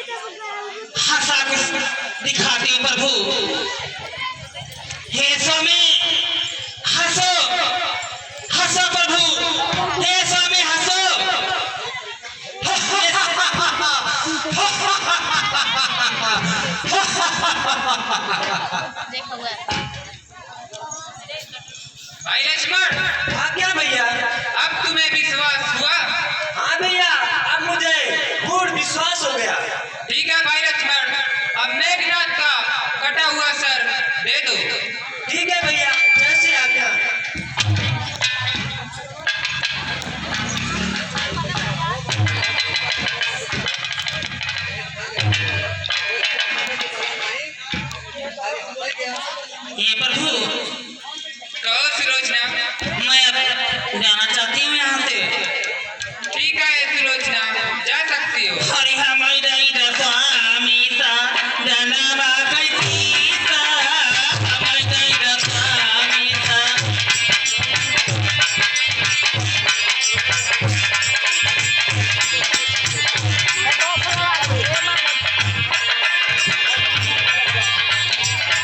हंसा कुछ दिखाती प्रभु। हे स्वामी हंसो, हंसो प्रभु, हे स्वामी हंसो। भाई लक्ष्मण, हाँ क्या भैया? अब तुम्हें विश्वास हुआ? हाँ भैया, अब मुझे पूर्ण विश्वास हो गया। ठीक है भाई लक्ष्मण, अब मेघनाथ का कटा हुआ सर दे दो। ठीक है भैया, जैसे आज्ञा। ये प्रभु कहो सुलोचना। मैं अब जाना चाहती हूँ यहाँ से। ठीक है सुलोचना, जा सकती हो। हरि हम